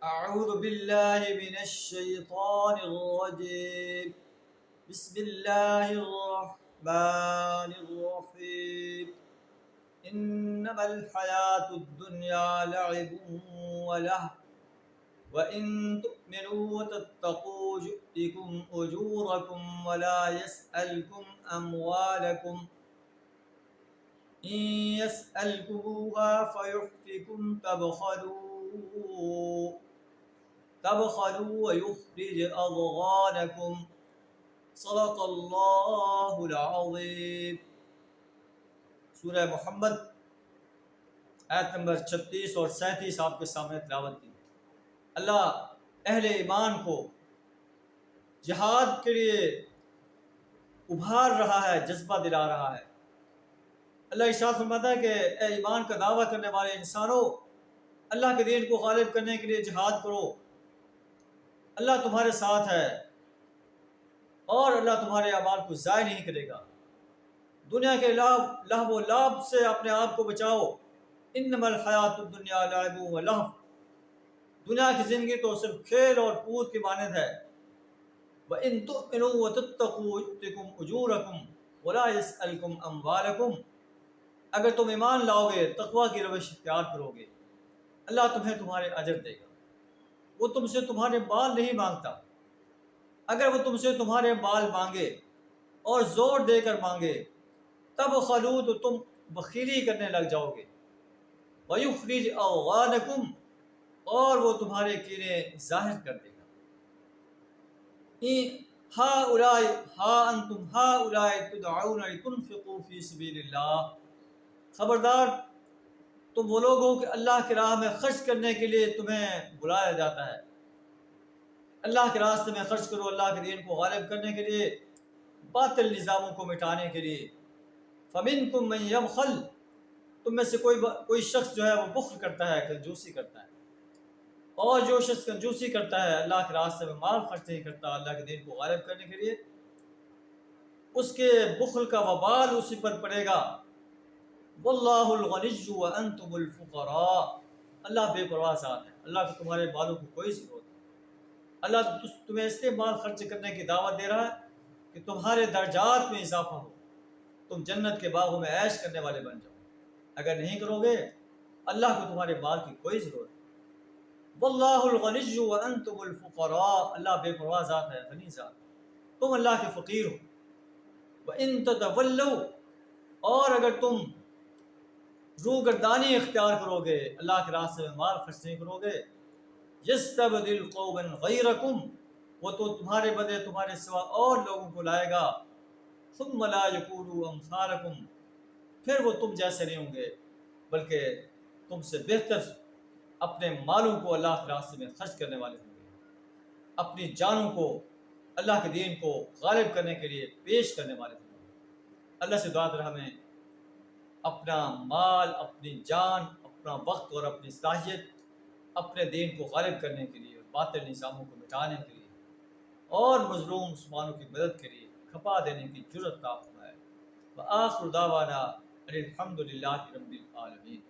أعوذ بالله من الشيطان الرجيم. بسم الله الرحمن الرحيم. إنما الحياة الدنيا لعب ولهو وإن تؤمنوا وتتقوا يؤتكم أجوركم ولا يسألكم أموالكم إن يسألكموها فيحفكم تبخلوا ويخرج أضغانكم. صدق اللہ العظیم. سورہ محمد آیت نمبر 36 اور 37 آپ کے سامنے تلاوت کی. اللہ اہل ایمان کو جہاد کے لیے ابھار رہا ہے، جذبہ دلا رہا ہے. اللہ ارشاد فرماتا ہے کہ اے ایمان کا دعویٰ کرنے والے انسانوں، اللہ کے دین کو غالب کرنے کے لیے جہاد کرو. اللہ تمہارے ساتھ ہے اور اللہ تمہارے اعمال کو ضائع نہیں کرے گا. دنیا کے لہو و لعب سے اپنے آپ کو بچاؤ. انما الحیات الدنیا لعب و لہو. دنیا کی زندگی تو صرف کھیل اور کود کی مانند ہے. وَإِن تُؤْمِنُوا وَتَتَّقُوا يُؤْتِكُمْ أُجُورَكُمْ وَلَا يَسْأَلْكُمْ أَمْوَالَكُمْ. اگر تم ایمان لاؤ گے، تقویٰ کی روش اختیار کرو گے، اللہ تمہیں تمہارے اجر دے گا. وہ تم سے تمہارے مال نہیں مانگتا. اگر وہ تم سے تمہارے مال مانگے اور زور دے کر مانگے تب خلو تو تم بخیلی کرنے لگ جاؤ گے. وَيُخْرِجْ أَضْغَانَكُمْ. اور وہ تمہارے کینے ظاہر کر دے گا. ہا انتم ہؤلاء تدعون لتنفقوا فی سبیل اللہ. خبردار، تم وہ لوگ ہو کہ اللہ کی راہ میں خرچ کرنے کے لیے تمہیں بلایا جاتا ہے. اللہ کے راستے میں خرچ کرو، اللہ کے دین کو غالب کرنے کے لیے، باطل نظاموں کو مٹانے کے لیے. فَمِنْكُمْ مَنْ يَبْخَلْ. تم میں سے کوئی شخص جو ہے وہ بخل کرتا ہے، کنجوسی کرتا ہے. اور جو شخص کنجوسی کرتا ہے، اللہ کے راستے میں مال خرچ نہیں کرتا اللہ کے دین کو غالب کرنے کے لیے، اس کے بخل کا وبال اسی پر پڑے گا. واللہ الغنی وانتم الفقراء. اللہ بے پرواہ ذات ہے، اللہ کو تمہارے مالوں کو کوئی ضرورت نہیں. اللہ تمہیں اس لیے مال خرچ کرنے کی دعوت دے رہا ہے کہ تمہارے درجات میں اضافہ ہو، تم جنت کے باغوں میں عیش کرنے والے بن جاؤ. اگر نہیں کرو گے، اللہ کو تمہارے مال کی کوئی ضرورت نہیں. واللہ الغنی وانتم الفقراء. اللہ بے پرواہ ذات ہے، غنی ذات، تم اللہ کے فقیر ہو. وَإِن تَتَوَلَّوْا. اور اگر تم روگردانی اختیار کرو گے، اللہ کے راستے میں مال خرچ نہیں کرو گے، یستبدل قوما غیرکم. وہ تو تمہارے بدلے تمہارے سوا اور لوگوں کو لائے گا. ثم لا یکونوا امثالکم. پھر وہ تم جیسے نہیں ہوں گے بلکہ تم سے بہتر اپنے مالوں کو اللہ کے راستے میں خرچ کرنے والے ہوں گے، اپنی جانوں کو اللہ کے دین کو غالب کرنے کے لیے پیش کرنے والے ہوں گے. اللہ سے دعا کر ہمیں اپنا مال، اپنی جان، اپنا وقت اور اپنی صلاحیت اپنے دین کو غالب کرنے کے لیے، باطل نظاموں کو مٹانے کے لیے اور مظلوم مسلمانوں کی مدد کے لیے کھپا دینے کی جرأت عطا فرمائے. وآخر دعوانا ان الحمد للہ رب العالمین.